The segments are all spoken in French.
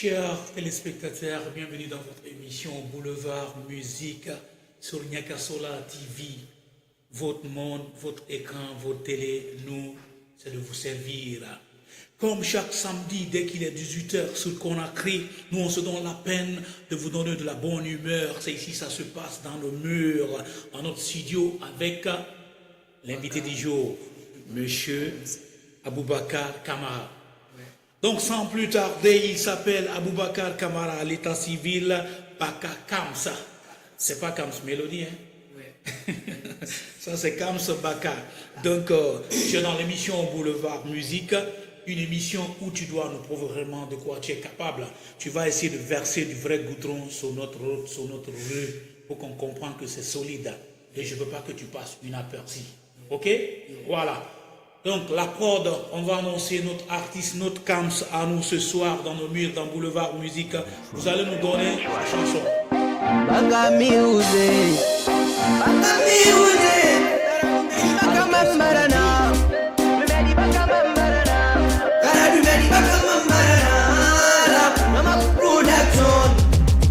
Chers téléspectateurs, bienvenue dans votre émission Boulevard Musique sur Nyakasola TV. Votre monde, votre écran, votre télé, nous, c'est de vous servir. Comme chaque samedi, dès qu'il est 18h sur Conakry, nous on se donne la peine de vous donner de la bonne humeur. C'est ici, ça se passe dans le mur, dans notre studio avec l'invité du jour, Monsieur Aboubakar Kamara. Donc sans plus tarder, il s'appelle Aboubakar Kamara à l'état civil, Baka Kamsa. C'est pas Kams Mélodie, hein? Oui. Ça c'est Kams Baka. Donc tu es dans l'émission Boulevard Musique, une émission où tu dois nous prouver vraiment de quoi tu es capable. Tu vas essayer de verser du vrai goudron sur notre route, sur notre rue, pour qu'on comprenne que c'est solide. Et je ne veux pas que tu passes inaperçu. Ok? Voilà. Donc la prod, on va annoncer notre artiste, notre Kams à nous ce soir dans nos murs, dans Boulevard Musique. Vous allez nous donner la chanson. Baka music, Baka music, Baka mambarana, Lumedi Baka mambarana, Kara Lumedi Baka mambarana, Nama production,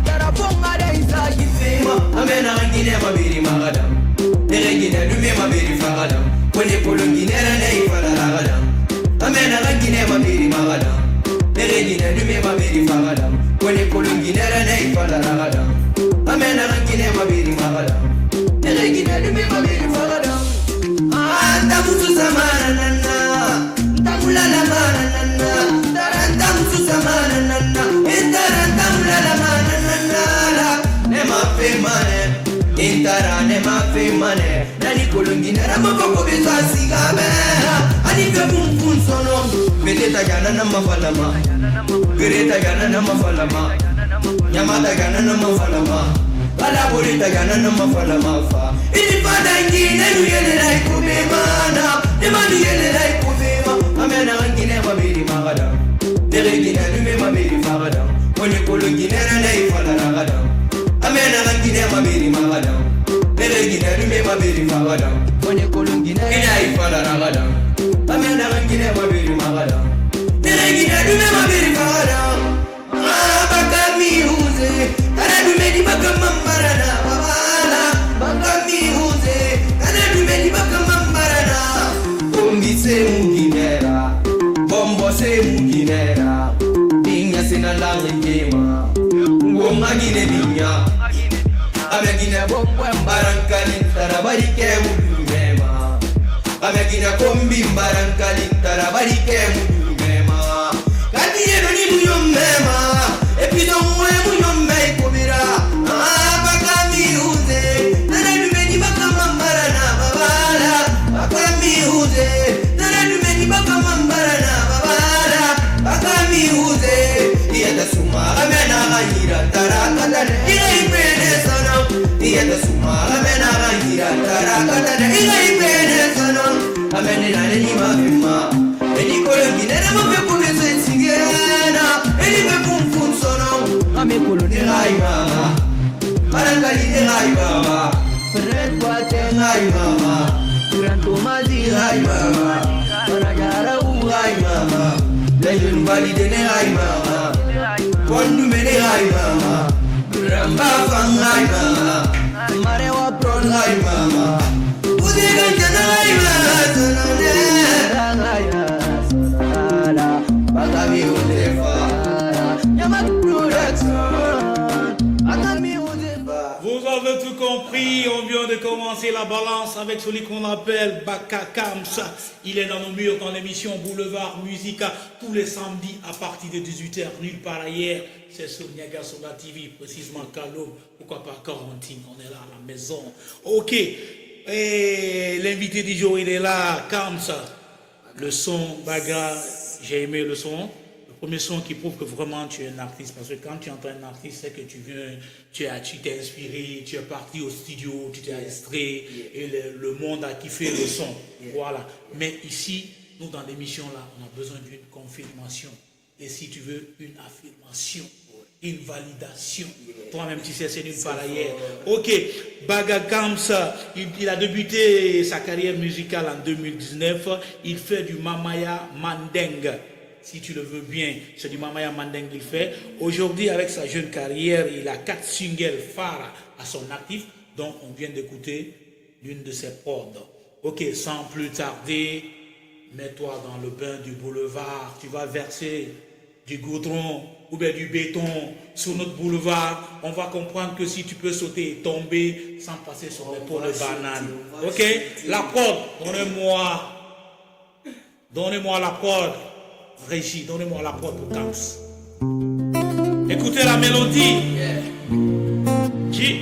Kara Ponga da isa yifema, Amena ngine mabiri magadam, Neregine lume mabiri fagadam. Kone polonginera nei falaradam amena rangine mabiri magadam neregine dume mabiri fagadam kone polonginera nei falaradam amena rangine mabiri magadam neregine dume mabiri fagadam anda musu samana nana ndamulala mana nana taranta musu samana nana entaranta mulala mana nana ne mafe mane intara ne mafe mane nani kolonginera maboko bezasigabe ani be bumpun sono beteta gana na mafalama greta gana na mafalama nyamata gana na mafalama bala borita gana na mafalama fa ili fada ngine nuyele lai kubemana ne manu yele lai kubema amena ngine mabiri magada neregina nume mabiri fagada oni kolonginera nei fala ragada amena ngine mabiri magada neregina nume mabiri fagada oni kolonginera nei fala ragada amena ngine mabiri magada neregina nume mabiri fagada Baka miuze kana nume baka mambarana babala Baka miuze kana nume baka mambarana Kombi se muginera bombo se muginera Dinya sina langi kema Ngoma gine dinya Amegina bombo mbarankali tarabarike mudumema Amegina kombi mbarankali tarabarike mudumema Kati yeno ni muyomema Epido mwe muyomei kubira Baka miuze Nana numeni baka mambarana babala Baka miuze Nana numeni baka mambarana babala Baka miuze Iyata suma amena ganyira tarakatane Iga ipene sana Iyata suma amena ganyira tarakatane Iga ipene sana Amene nane ni mafima Eni kolonginera mafe kubese sigena Eni me pumfun sono Ame kolonera imama Marangali nera imama Red wate ngai mama Turanto mazi ngai mama Marajara ngai mama Leyon valide ngai mama Kondu mene ngai mama Ramba fang ngai mama Marewa pron ngai mama Udiga jana ngai mama Sononera ngai mama Sononera Bagami udefa Nyama production Bagami udefa Vous avez tout compris, on vient de commencer la balance avec celui qu'on appelle Baka Kamsa. Il est dans nos murs dans l'émission Boulevard Musique tous les samedis à partir de 18h, nulle part ailleurs. C'est sur Nyakasola TV, précisément Kalo, pourquoi pas quarantine, on est là à la maison. Ok, et l'invité du jour il est là, Kamsa. Le son, Baga, j'ai aimé le son. Le premier son qui prouve que vraiment tu es un artiste, parce que quand tu entends un artiste, c'est que tu viens, tu t'es inspiré, tu es parti au studio, tu t'es extrait, et le monde a kiffé le son. Voilà. Mais ici, nous dans l'émission là, on a besoin d'une confirmation. Et si tu veux, une affirmation, une validation. Toi-même, tu sais, c'est nulle part ailleurs. Ok, Baga Kamsa, il a débuté sa carrière musicale en 2019. Il fait du Mamaya Mandeng. si tu le veux bien, c'est du Mamaya Mandeng qu'il fait. Aujourd'hui, avec sa jeune carrière, il a 4 singles phares à son actif, donc on vient d'écouter l'une de ses prods. Ok, sans plus tarder, mets-toi dans le bain du boulevard, tu vas verser du goudron ou bien du béton sur notre boulevard. On va comprendre que si tu peux sauter et tomber sans passer sur les pots de banane. Ok, la prod, donnez-moi la prod. Régie, donnez-moi la prod pour Camps. Écoutez la mélodie. Qui?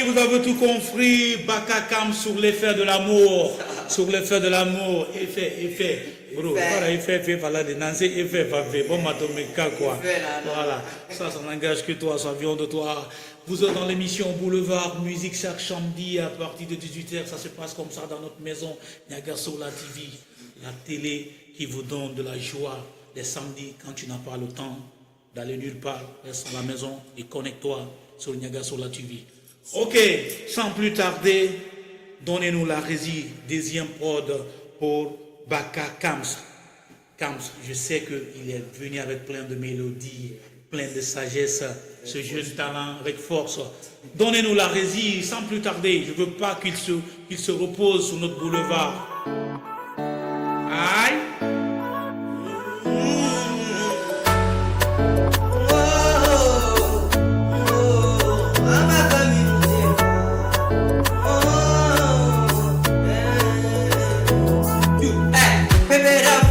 Vous avez tout compris, Baka Camps sur l'effet de l'amour, sur l'effet de l'amour, effet, bro, voilà, effet, voilà, de Nancy, effet, bon, matomeka, quoi, voilà, ça n'engage que toi, ça vient de toi. Vous êtes dans l'émission Boulevard Musique chaque samedi à partir de 18h, ça se passe comme ça dans notre maison, Niagasola TV, la télé qui vous donne de la joie les samedis quand tu n'as pas le temps d'aller nulle part, reste à la maison et connecte-toi sur Niagasola TV. Ok, sans plus tarder, donnez-nous la régie, deuxième prod pour Baka Camps. Camps, je sais qu'il est venu avec plein de mélodies, plein de sagesse, ce jeune talent avec force. Donnez-nous la régie, sans plus tarder, je ne veux pas qu'il se repose sur notre boulevard. Aïe! Baby,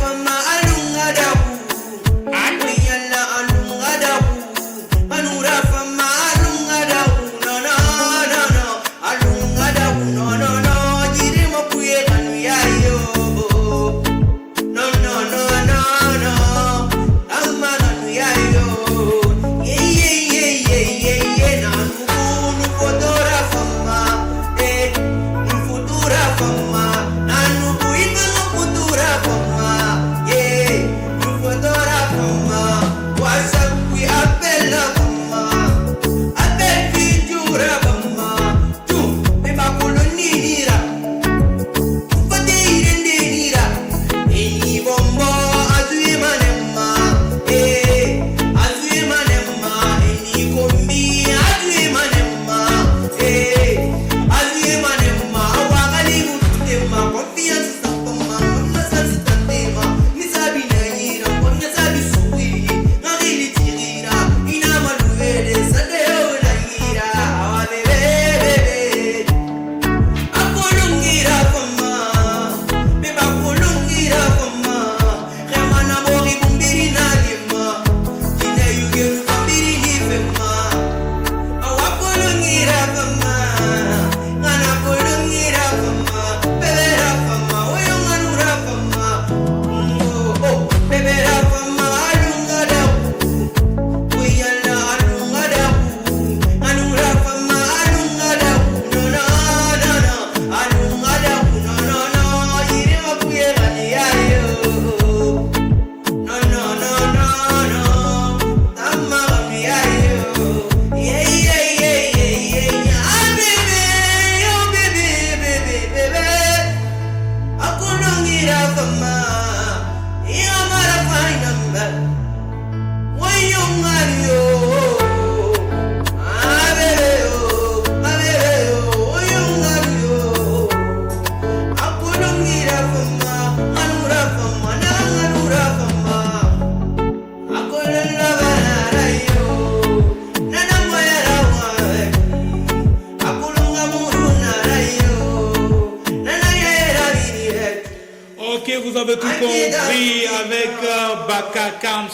Baka Kams,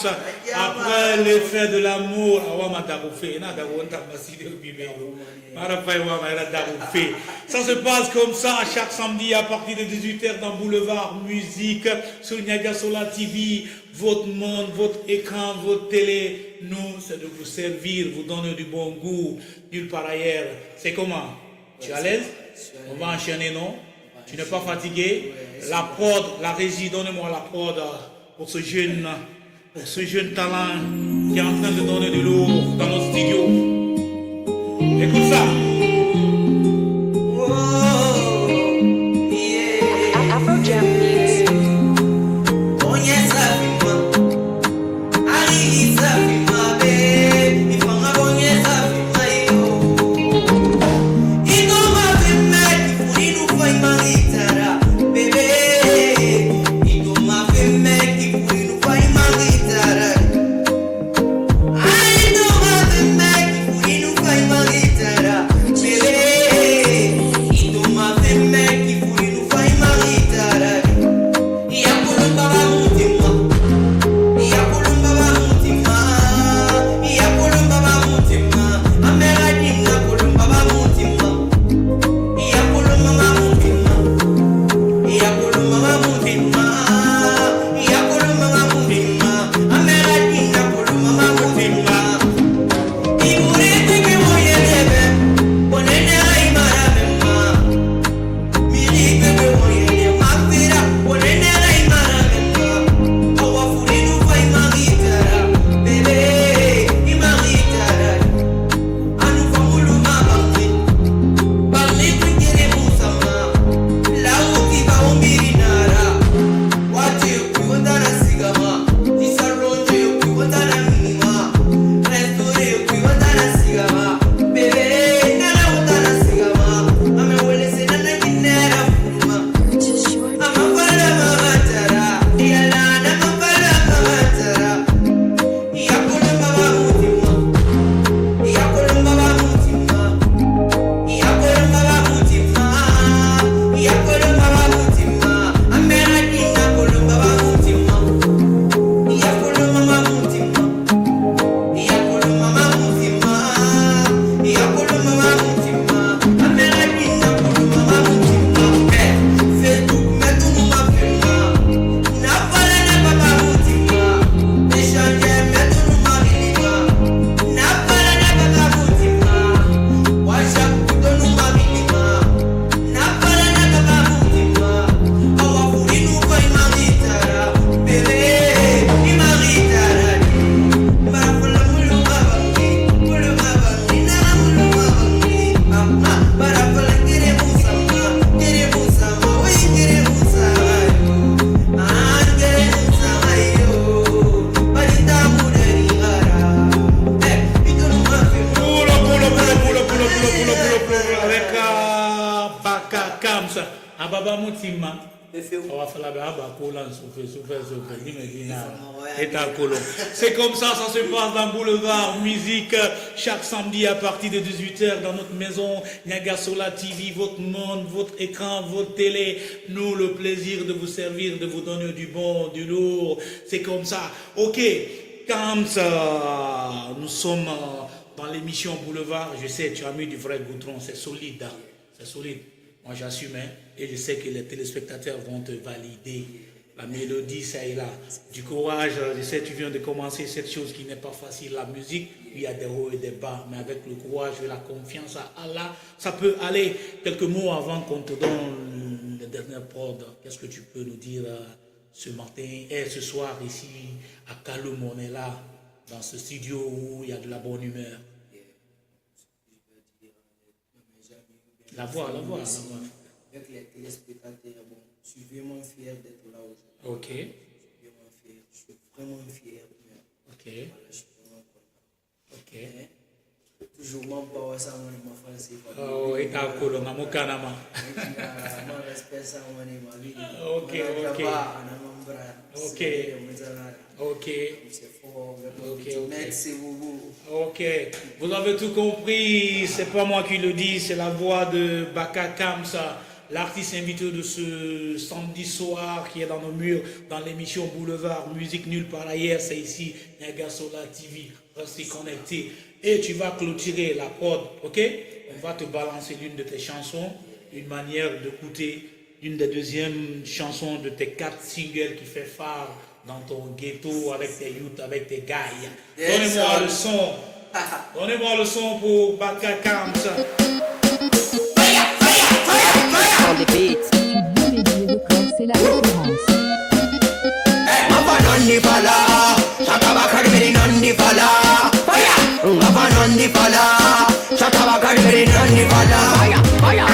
après l'effet de l'amour, ça se passe comme ça chaque samedi à partir de 18h dans Boulevard Musique sur Niagasola TV. Votre monde, votre écran, votre télé, nous, c'est de vous servir, vous donner du bon goût, nulle part ailleurs. C'est comment? Tu es à l'aise? On va enchaîner, non? Tu n'es pas fatigué? La prod, la régie, donnez-moi la prod pour ce jeune talent qui est en train de donner du lourd dans nos studios. Écoute ça. Afrojack Mix. C'est comme ça se passe dans Boulevard Musique chaque samedi à partir de 18h dans notre maison Niagasola TV, votre monde, votre écran, votre télé. Nous, le plaisir de vous servir, de vous donner du bon, du lourd. C'est comme ça. Ok, comme ça, nous sommes dans l'émission Boulevard. Je sais, tu as mis du vrai goudron, c'est solide. Hein? C'est solide. Moi, j'assume, hein? Et je sais que les téléspectateurs vont te valider. La mélodie, ça est là. Du courage, je sais, tu viens de commencer cette chose qui n'est pas facile. La musique, il y a des hauts et des bas. Mais avec le courage et la confiance à Allah, ça peut aller. Quelques mots avant qu'on te donne le dernier prod. Qu'est-ce que tu peux nous dire ce matin et ce soir ici à Kaloum? On est là, dans ce studio où il y a de la bonne humeur. La voix. Avec les téléspectateurs, bon, je suis vraiment fier d'être là aujourd'hui. Ok. Je suis vraiment fier. Ok. Voilà, je suis vraiment content. Ok. Mais, toujours mon power ça ma français. Oh, et ta colo na mukanama. Mon respect ça ma vie. Ok. C'est fort. Merci beaucoup. Ok. Vous avez tout compris. C'est pas moi qui le dis, c'est la voix de Baka Kamsa. l'artiste invité de ce samedi soir qui est dans nos murs, dans l'émission Boulevard Musique Nulle part ailleurs, c'est ici, Niagasola TV. Restez connecté. Et tu vas clôturer la prod, ok? On va te balancer l'une de tes chansons, une manière d'écouter une des deuxièmes chansons de tes 4 singles qui fait phare dans ton ghetto avec tes youths, avec tes gars. Donnez-moi le son. Donnez-moi le son pour Baka Kams. On the beat. C'est la référence. Mapa nandi fala, shataba kadiri nandi fala. Fire. Mapa nandi fala, shataba kadiri nandi fala. Fire, fire.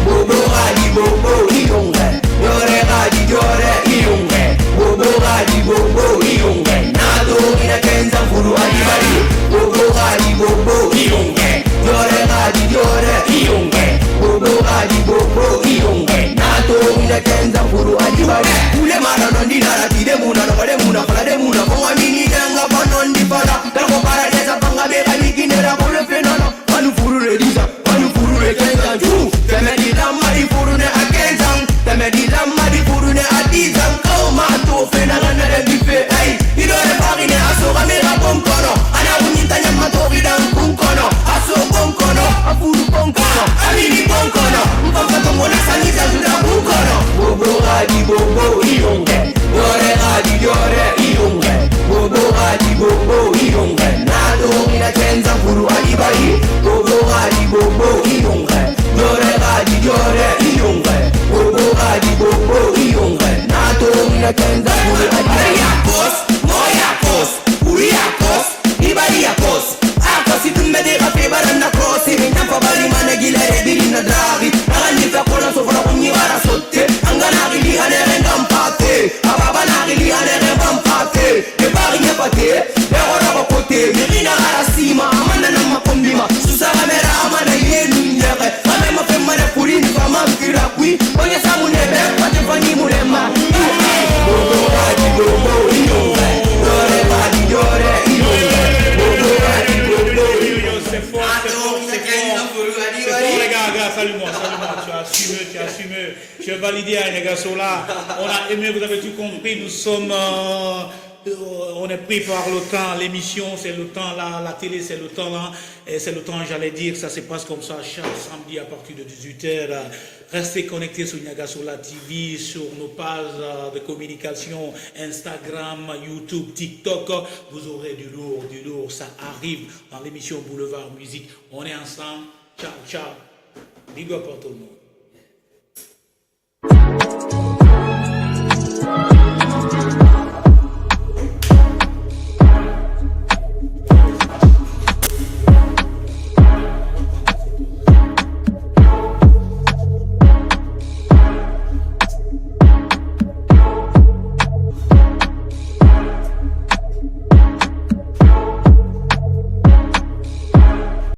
Bobo gadi bobo iyonge, yore gadi yore iyonge. Bobo gadi bobo iyonge, nado ina kenza furu adibari. Bobo gadi bobo iyonge, yore gadi yore iyonge. Bobo gadi bobo iyonge, nado ina kenza furu adibari. Ule mara nandi nara tide muna no kade muna fala de muna konga mini denga panondi fala. Dako para desa panga beka mikinera kole fenana. Manu furu rediza, manu furu rekenza ju. Temedi lamari furu ne akenzang, temedi lamari furu ne adizang. Oh ma to fenana na de bife, hey. Idore pari ne aso kamera bonkono. Ana unyita nyama to bidang kunkono. Aso bonkono, afuru bonkono, amini bonkono. Mfaka tongo na sangiza zuda bunkono. Bobo gadi bobo iyonge, yore gadi yore iyonge. Bobo gadi bobo iyonge, nado ina kenza furu adibari. Bobo gadi bobo iyonge, yore gadi yore iyonge. Bobo gadi bobo iyonge, nado ina kenza furu adibari. Yakos, moyakos, uriyakos, ibariyakos. Akos itumede kafe baranda kos. Ibina fabari managila rebiri na dragi. Nagani fakona sofra kunyi wara sotte. Angana gili anere ngampate. Ababa nagili anere ngampate. Kebari nyapate, beora bakote. Mirina garasima, amana na makombima. Susa kamera amana yenu nyere. Ame mafemane purini fama mkirakwi. Onye samu nebe, watefanyi mulema. Bobo gadi bobo iyonge, yore gadi yore iyonge. Bobo gadi bobo iyonge. C'est fort, c'est fort, c'est fort. C'est fort, les gars, salut-moi, tu as assumé, tu as validé à Niagasola. On a aimé, vous avez tout compris, nous sommes, on est pris par le temps, l'émission c'est le temps là, la télé c'est le temps là, et c'est le temps, j'allais dire, ça se passe comme ça chaque samedi à partir de 18h. Restez connectés sur Niagasola TV, sur nos pages de communication, Instagram, YouTube, TikTok. Vous aurez du lourd, ça arrive dans l'émission Boulevard Musique. On est ensemble. Ciao, ciao. Big up à tout le monde.